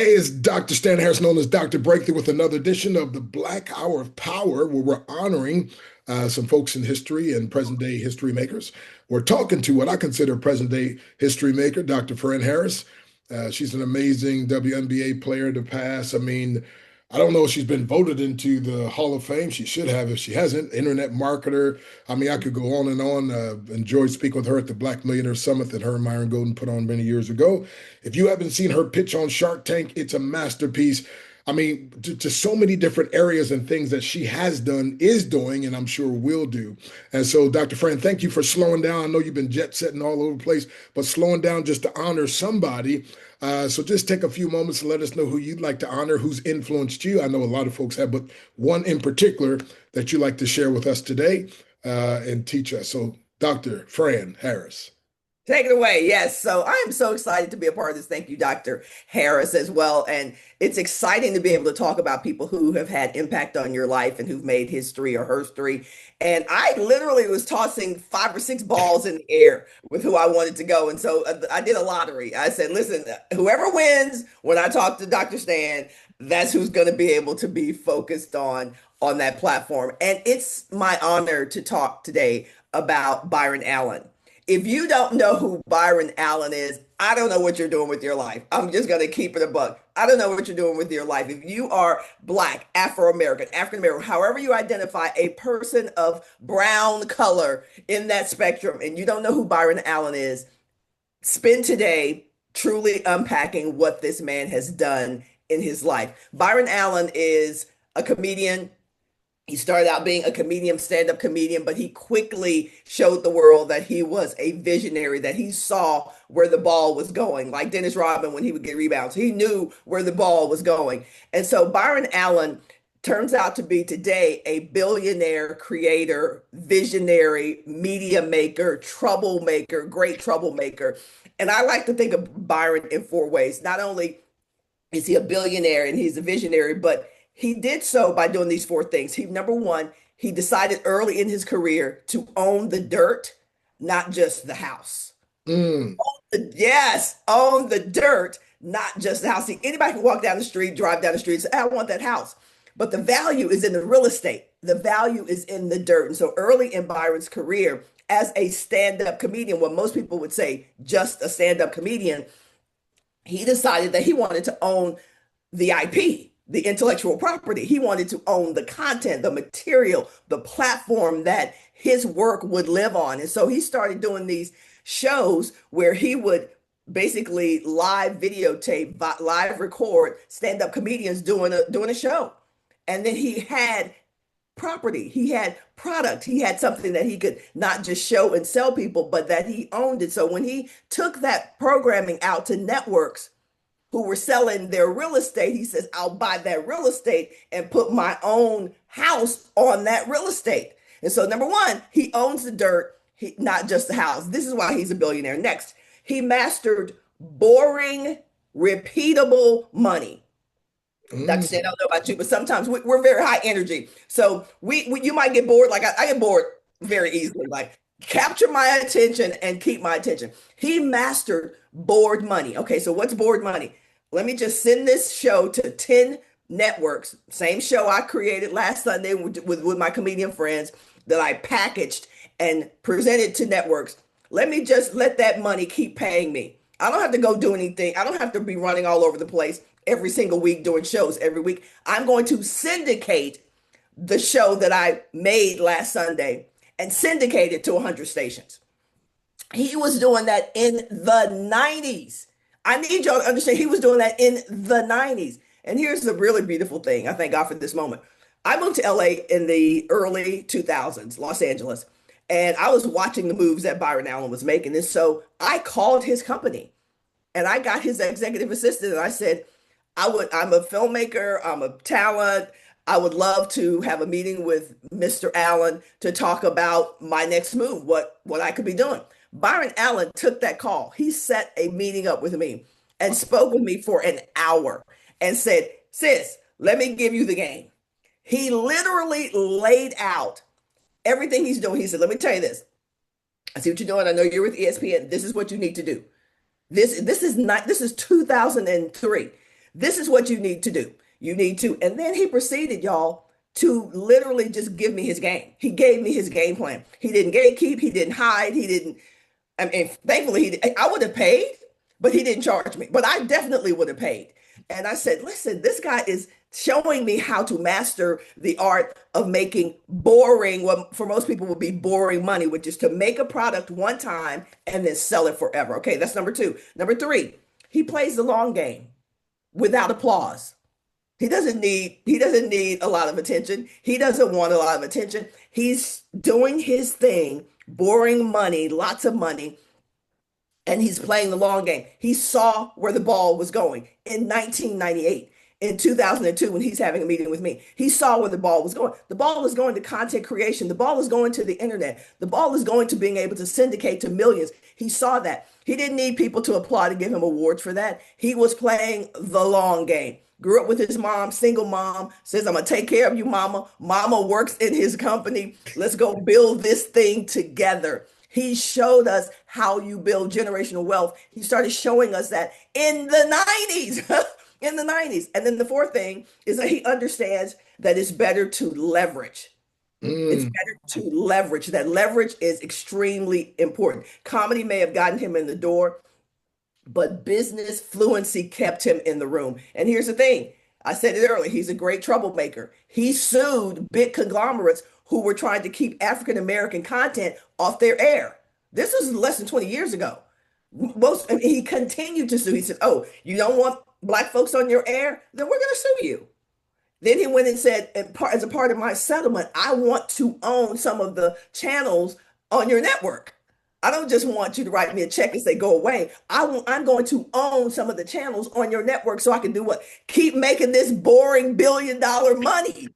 Hey, it's Dr. Stan Harris, known as Dr. Breakthrough, with another edition of the Black Hour of Power, where we're honoring some folks in history and present day history makers. We're talking to what I consider a present day history maker, Dr. Fran Harris. She's an amazing WNBA player of the past. I mean, I don't know if she's been voted into the Hall of Fame. She should have if she hasn't. Internet marketer. I mean, I could go on and on. Enjoyed speaking with her at the Black Millionaire Summit that her and Myron Golden put on many years ago. If you haven't seen her pitch on Shark Tank, it's a masterpiece. I mean, to so many different areas and things that she has done, is doing, and I'm sure will do. And so, Dr. Fran, thank you for slowing down. I know you've been jet setting all over the place, but slowing down just to honor somebody. So just take a few moments to let us know who you'd like to honor, who's influenced you. I know a lot of folks have, but one in particular that you'd like to share with us today and teach us. So, Dr. Fran Harris. Take it away. Yes. So I am so excited to be a part of this. Thank you, Dr. Harris, as well. And it's exciting to be able to talk about people who have had impact on your life and who've made history or herstory. And I literally was tossing 5 or 6 balls in the air with who I wanted to go. And so I did a lottery. I said, listen, whoever wins when I talk to Dr. Stan, that's who's going to be able to be focused on that platform. And it's my honor to talk today about Byron Allen. If you don't know who Byron Allen is, I don't know what you're doing with your life. I'm just going to keep it a buck. I don't know what you're doing with your life. If you are Black, Afro-American, African-American, however you identify, a person of brown color in that spectrum, and you don't know who Byron Allen is, spend today truly unpacking what this man has done in his life. Byron Allen is a comedian. He started out being a comedian, stand-up comedian, but he quickly showed the world that he was a visionary, that he saw where the ball was going. Like Dennis Rodman, when he would get rebounds, he knew where the ball was going. And so Byron Allen turns out to be today a billionaire creator, visionary, media maker, troublemaker, great troublemaker. And I like to think of Byron in 4 ways. Not only is he a billionaire and he's a visionary, but he did so by doing these 4 things. Number one, he decided early in his career to own the dirt, not just the house. Mm. Yes, own the dirt, not just the house. See, anybody can walk down the street, drive down the street, and say, I want that house. But the value is in the real estate. The value is in the dirt. And so early in Byron's career, as a stand-up comedian, what most people would say, just a stand-up comedian, he decided that he wanted to own the IP, the intellectual property. He wanted to own the content, the material, the platform that his work would live on. And so he started doing these shows where he would basically live videotape, live record stand-up comedians doing a show. And then he had property, he had product, he had something that he could not just show and sell people, but that he owned it. So when he took that programming out to networks who were selling their real estate, he says, I'll buy that real estate and put my own house on that real estate. And so number one, he owns the dirt, not just the house. This is why he's a billionaire. Next, he mastered boring, repeatable money. Dr. Stan, I don't know about you, but sometimes we're very high energy. So you might get bored. Like I get bored very easily. Like capture my attention and keep my attention. He mastered board money. Okay, so what's board money? Let me just send this show to 10 networks. Same show I created last Sunday with my comedian friends that I packaged and presented to networks. Let me just let that money keep paying me. I don't have to go do anything. I don't have to be running all over the place every single week doing shows every week. I'm going to syndicate the show that I made last Sunday and syndicate it to 100 stations. He was doing that in the 90s. I need y'all to understand he was doing that in the 90s. And here's the really beautiful thing. I thank God for this moment. I moved to LA in the early 2000s, Los Angeles, and I was watching the moves that Byron Allen was making. And so I called his company and I got his executive assistant and I said, I'm a filmmaker, I'm a talent. I would love to have a meeting with Mr. Allen to talk about my next move, what I could be doing. Byron Allen took that call. He set a meeting up with me and spoke with me for an hour and said, sis, let me give you the game. He literally laid out everything he's doing. He said, let me tell you this. I see what you're doing. I know you're with ESPN. This is what you need to do. This is 2003. This is what you need to do. You need to. And then he proceeded, y'all, to literally just give me his game. He gave me his game plan. He didn't gatekeep. He didn't hide. He didn't. I mean, thankfully, I would have paid, but he didn't charge me. But I definitely would have paid. And I said, listen, this guy is showing me how to master the art of making boring, what for most people would be boring money, which is to make a product one time and then sell it forever. Okay, that's number two. Number three, he plays the long game without applause. He doesn't need a lot of attention. He doesn't want a lot of attention. He's doing his thing, boring money, lots of money, and he's playing the long game. He saw where the ball was going in 1998. In 2002, when he's having a meeting with me, he saw where the ball was going. The ball is going to content creation. The ball is going to the internet. The ball is going to being able to syndicate to millions. He saw that. He didn't need people to applaud and give him awards for that. He was playing the long game. Grew up with his mom, single mom, says, I'm going to take care of you, mama. Mama works in his company. Let's go build this thing together. He showed us how you build generational wealth. He started showing us that in the 90s. In the 90s. And then the fourth thing is that he understands that it's better to leverage. It's better to leverage. That leverage is extremely important. Comedy may have gotten him in the door, but business fluency kept him in the room. And here's the thing. I said it earlier. He's a great troublemaker. He sued big conglomerates who were trying to keep African American content off their air. This was less than 20 years ago. He continued to sue. He said, oh, you don't want Black folks on your air? Then we're going to sue you. Then he went and said, as a part of my settlement, I want to own some of the channels on your network. I don't just want you to write me a check and say, go away. I'm going to own some of the channels on your network so I can do what? Keep making this boring $1 billion money.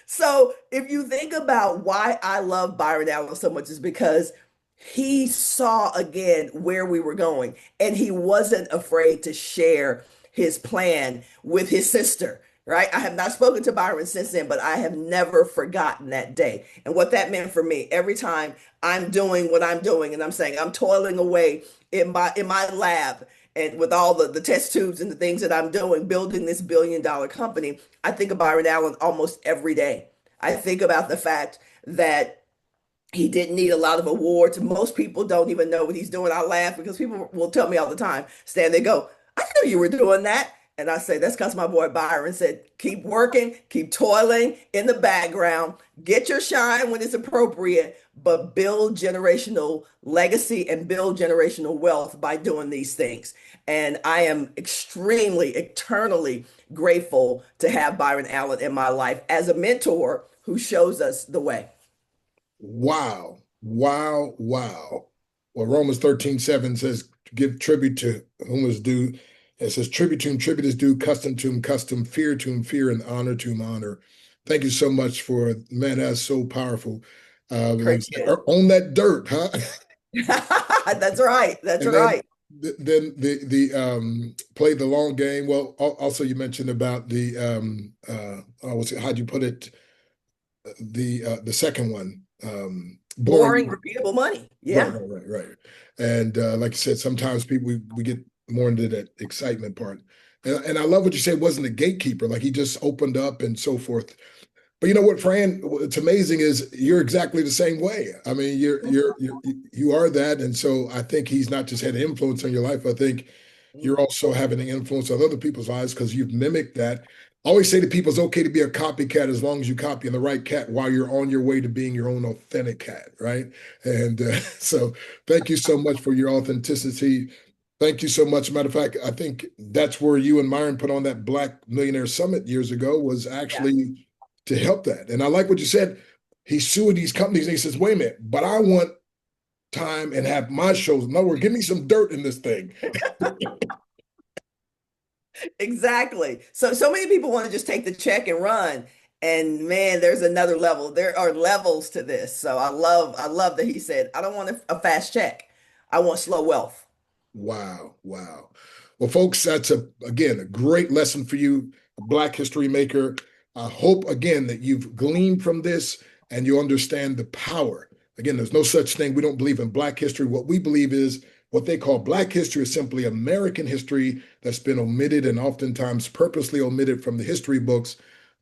So if you think about why I love Byron Allen so much, is because he saw again where we were going, and he wasn't afraid to share his plan with his sister, right? I have not spoken to Byron since then, but I have never forgotten that day and what that meant for me. Every time I'm doing what I'm doing and I'm saying I'm toiling away in my lab and with all the test tubes and the things that I'm doing, building this $1 billion company, I think of Byron Allen almost every day. I think about the fact that he didn't need a lot of awards. Most people don't even know what he's doing. I laugh because people will tell me all the time, Stan, they go, I knew you were doing that. And I say, that's because my boy Byron said, keep working, keep toiling in the background, get your shine when it's appropriate, but build generational legacy and build generational wealth by doing these things. And I am extremely, eternally grateful to have Byron Allen in my life as a mentor who shows us the way. Wow. Wow. Wow. Well, Romans 13:7 says, give tribute to whom is due. It says, tribute to whom tribute is due, custom to whom custom, fear to whom fear, and honor to whom honor. Thank you so much for, man, that's so powerful. Like, own that dirt, huh? That's right. That's right. Then the play the long game. Well, also you mentioned about the how'd you put it? The second one. Boring, repeatable money. Yeah. Right. And like I said, sometimes people we get more into that excitement part. And I love what you said, wasn't a gatekeeper, like he just opened up and so forth. But you know what, Fran, what's amazing is you're exactly the same way. I mean, you are that. And so I think he's not just had an influence on your life. I think you're also having an influence on other people's lives because you've mimicked that. I always say to people, it's okay to be a copycat as long as you copy the right cat while you're on your way to being your own authentic cat, right? And so thank you so much for your authenticity. Thank you so much. Matter of fact, I think that's where you and Myron put on that Black Millionaire Summit years ago, was actually to help that. And I like what you said. He's suing these companies and he says, wait a minute, but I want time and have my shows. In other words, give me some dirt in this thing. Exactly. So many people want to just take the check and run. And man, there's another level. There are levels to this. So I love that he said, I don't want a fast check. I want slow wealth. Wow. Well, folks, that's again a great lesson for you, a Black history maker. I hope again that you've gleaned from this and you understand the power. Again, there's no such thing. We don't believe in Black history. What we believe is what they call Black history is simply American history that's been omitted and oftentimes purposely omitted from the history books.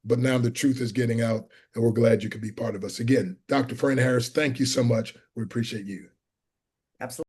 But now the truth is getting out, and we're glad you could be part of us. Again, Dr. Fran Harris, thank you so much. We appreciate you. Absolutely.